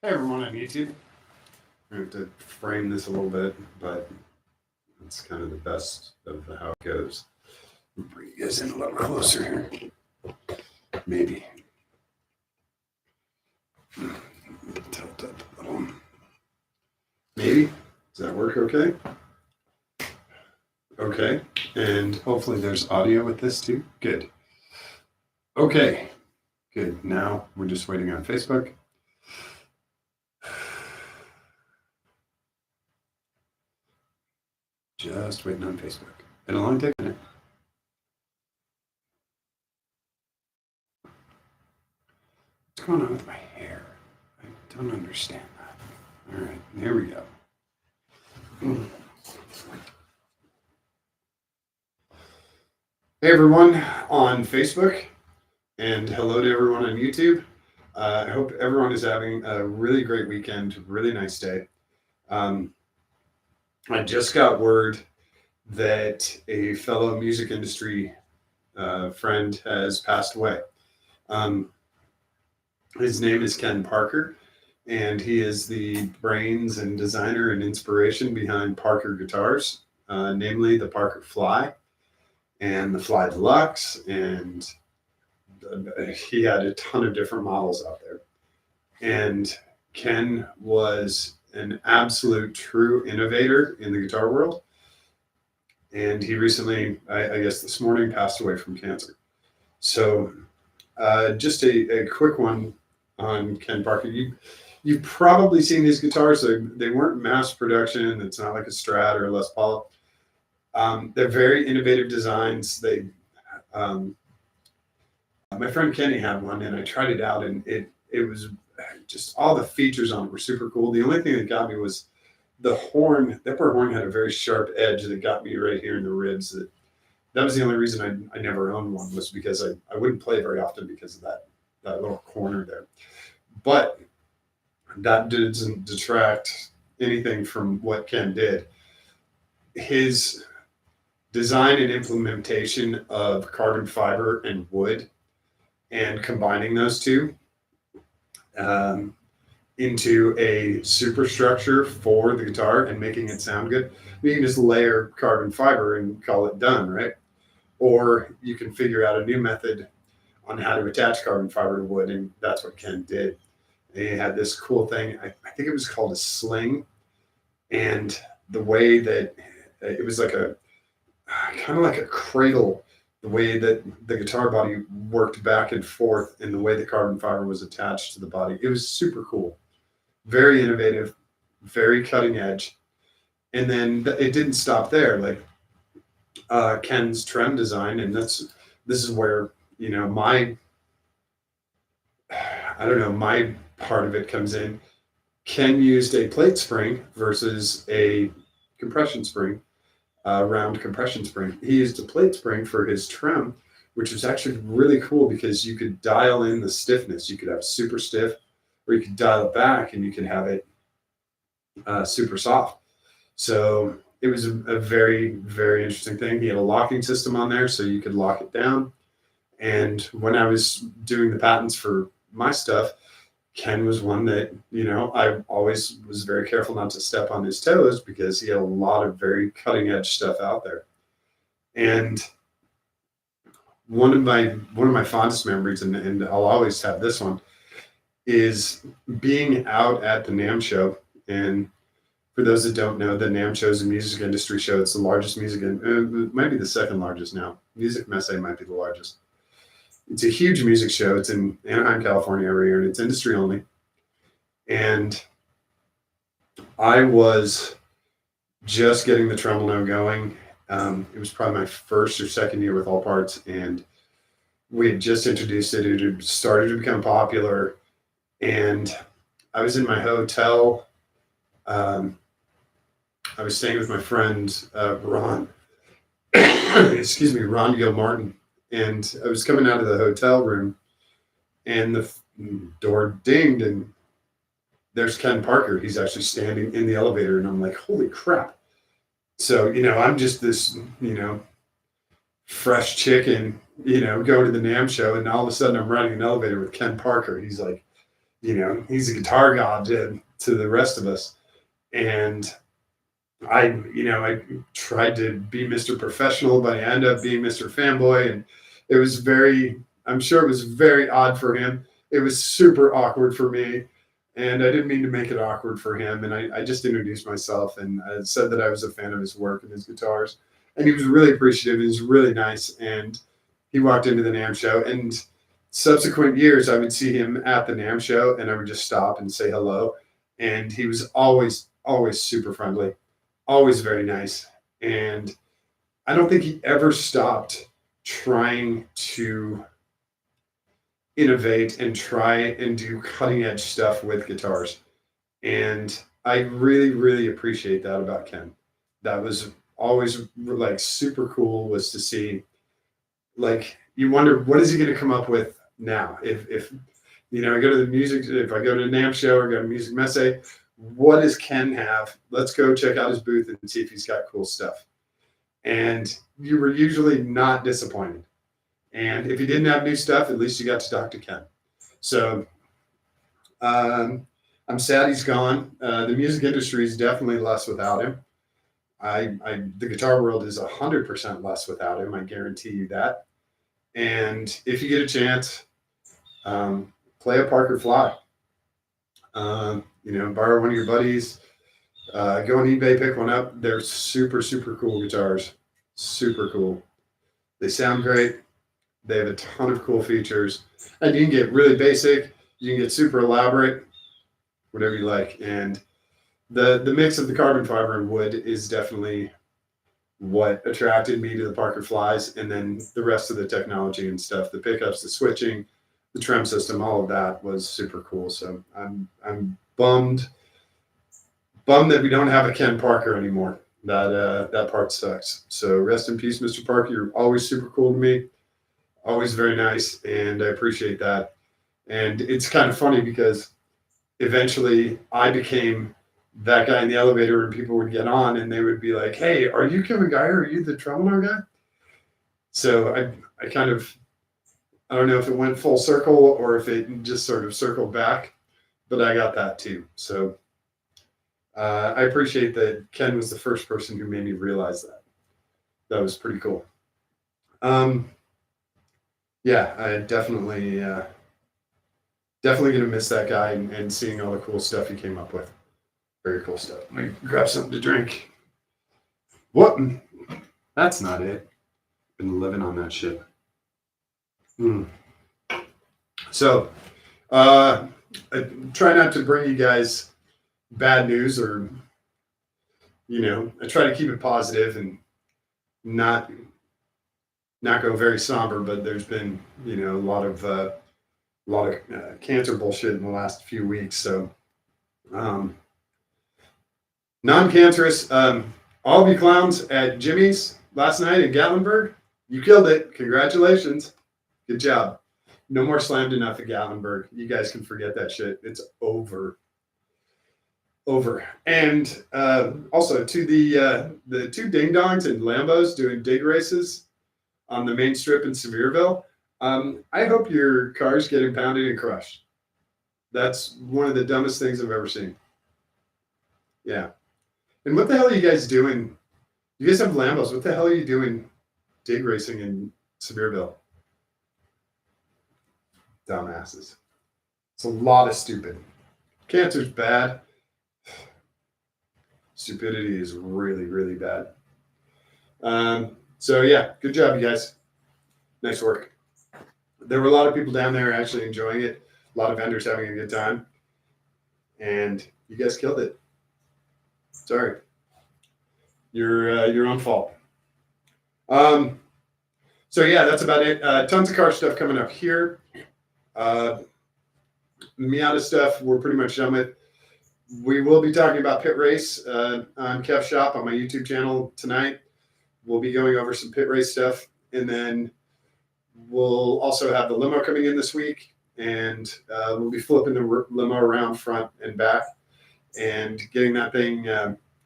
Hey everyone on YouTube. I have to frame this a little bit, but it's kind of the best of how it goes. Bring you guys in a little closer here. Maybe. Tilt up a little. Maybe. Does that work okay? Okay. And hopefully there's audio with this too. Good. Okay. Good. Now we're just waiting on Facebook. Just waiting on Facebook. It'll only take a minute. What's going on with my hair? I don't understand that. All right, here we go. Hey everyone on Facebook, and hello to everyone on YouTube. I hope everyone is having a really great weekend, really nice day. I just got word that a fellow music industry friend has passed away. His name is Ken Parker, and he is the brains and designer and inspiration behind Parker guitars, namely the Parker Fly and the Fly Deluxe, and he had a ton of different models out there. And Ken was an absolute true innovator in the guitar world. And he recently, I guess this morning, passed away from cancer. So just a quick one on Ken Parker. You've probably seen these guitars. They weren't mass production. It's not like a Strat or a Les Paul. They're very innovative designs. My friend Kenny had one, and I tried it out, and it was just all the features on it were super cool. The only thing that got me was the horn. The upper horn had a very sharp edge that got me right here in the ribs. That was the only reason I never owned one, was because I wouldn't play very often because of that little corner there. But that doesn't detract anything from what Ken did. His design and implementation of carbon fiber and wood, and combining those two into a superstructure for the guitar and making it sound good. You can just layer carbon fiber and call it done, right? Or you can figure out a new method on how to attach carbon fiber to wood, and that's what Ken did. And he had this cool thing. I think it was called a sling, and the way that it was like a kind of like a cradle, the way that the guitar body worked back and forth, and the way the carbon fiber was attached to the body. It was super cool, very innovative, very cutting edge. And then it didn't stop there. Like Ken's trem design, and this is where my my part of it comes in. Ken used a plate spring versus a compression spring, round compression spring. He used a plate spring for his trem, which was actually really cool because you could dial in the stiffness. You could have super stiff, or you could dial it back and you could have it super soft. So it was a very, very interesting thing. He had a locking system on there, so you could lock it down. And when I was doing the patents for my stuff, Ken was one that, I always was very careful not to step on his toes because he had a lot of very cutting edge stuff out there. And one of my fondest memories, and I'll always have this one, is being out at the NAMM show. And for those that don't know, the NAMM show is a music industry show. It's the largest it might be the second largest now. Music Messe might be the largest. It's a huge music show. It's in Anaheim, California every year, and it's industry only. And I was just getting the tremolo going. It was probably my first or second year with All Parts, and we had just introduced it. It had started to become popular, and I was in my hotel. I was staying with my friend Ron. Excuse me, Ron Gilmartin. And I was coming out of the hotel room, and the door dinged, and there's Ken Parker. He's actually standing in the elevator, and I'm like, holy crap. So, I'm just this, fresh chicken, going to the NAMM show, and all of a sudden I'm riding an elevator with Ken Parker. He's like, he's a guitar god to the rest of us. And I tried to be Mr. Professional, but I ended up being Mr. Fanboy. And I'm sure it was very odd for him. It was super awkward for me. And I didn't mean to make it awkward for him. And I just introduced myself and I said that I was a fan of his work and his guitars. And he was really appreciative. He was really nice. And he walked into the NAMM show. And subsequent years, I would see him at the NAMM show and I would just stop and say hello. And he was always super friendly, always very nice. And I don't think he ever stopped trying to innovate and try and do cutting edge stuff with guitars. And I really, really appreciate that about Ken. That was always like super cool was to see, like, you wonder what is he going to come up with now? If I go to the music, if I go to a NAMM show or go to Music Messe, what does Ken have? Let's go check out his booth and see if he's got cool stuff. And you were usually not disappointed. And if he didn't have new stuff, at least you got to talk to Ken. So I'm sad he's gone. The music industry is definitely less without him. The guitar world is 100% less without him. I guarantee you that. And if you get a chance, play a Parker Fly. Borrow one of your buddies. Go on eBay, pick one up. They're super, super cool guitars. Super cool. They sound great. They have a ton of cool features. And you can get really basic. You can get super elaborate, whatever you like. And the mix of the carbon fiber and wood is definitely what attracted me to the Parker Flies. And then the rest of the technology and stuff, the pickups, the switching, the trem system, all of that was super cool. So I'm bummed that we don't have a Ken Parker anymore. That part sucks. So rest in peace, Mr. Parker. You're always super cool to me. Always very nice, and I appreciate that. And it's kind of funny because eventually I became that guy in the elevator and people would get on and they would be like, "Hey, are you Kevin Geyer? Are you the Tremolo guy?" So I kind of, I don't know if it went full circle or if it just sort of circled back, but I got that too. So I appreciate that Ken was the first person who made me realize that. That was pretty cool. Yeah, I definitely gonna miss that guy and seeing all the cool stuff he came up with. Very cool stuff. Let me grab something to drink. What? That's not it. Been living on that shit. So, I try not to bring you guys bad news or, I try to keep it positive and not go very somber, but there's been, a lot of cancer bullshit in the last few weeks. So, non-cancerous, all of you clowns at Jimmy's last night in Gatlinburg, you killed it. Congratulations. Good job. No more slammed enough at Gatlinburg. You guys can forget that shit. It's over. And also to the two ding dongs and Lambos doing dig races on the main strip in Sevierville. I hope your cars get impounded and crushed. That's one of the dumbest things I've ever seen. Yeah. And what the hell are you guys doing? You guys have Lambos. What the hell are you doing dig racing in Sevierville? Dumbasses. It's a lot of stupid. Cancer's bad. Stupidity is really, really bad. So yeah, good job, you guys. Nice work. There were a lot of people down there actually enjoying it. A lot of vendors having a good time. And you guys killed it. Sorry. Your own fault. So yeah, that's about it. Tons of car stuff coming up here. Miata stuff we're pretty much done with. We will be talking about Pit Race on Kev Shop on my YouTube channel tonight. We'll be going over some Pit Race stuff, and then we'll also have the limo coming in this week, and we'll be flipping the limo around front and back and getting that thing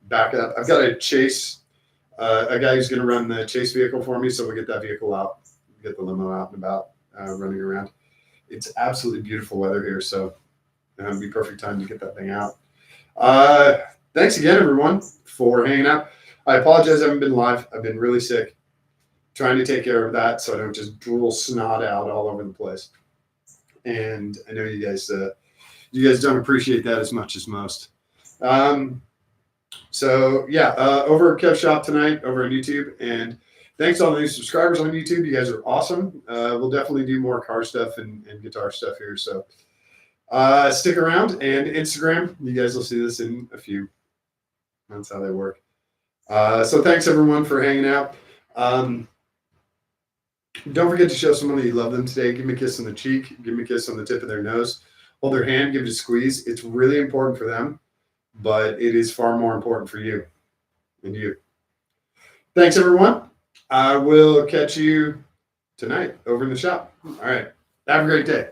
back up. I've got a chase, a guy who's going to run the chase vehicle for me, so we'll get that vehicle out, get the limo out and about, running around. It's absolutely beautiful weather here, so It'd be perfect time to get that thing out. Thanks again, everyone, for hanging out. I apologize I haven't been live. I've been really sick, trying to take care of that so I don't just drool snot out all over the place. And I know you guys don't appreciate that as much as most. So yeah, over at Kev Shop tonight over on YouTube, and thanks to all the new subscribers on YouTube. You guys are awesome. We'll definitely do more car stuff and guitar stuff here. So stick around, and Instagram. You guys will see this in a few. That's how they work. So thanks everyone for hanging out. Don't forget to show someone that you love them today. Give them a kiss on the cheek. Give them a kiss on the tip of their nose. Hold their hand. Give it a squeeze. It's really important for them, but it is far more important for you and you. Thanks, everyone. I will catch you tonight over in the shop. All right. Have a great day.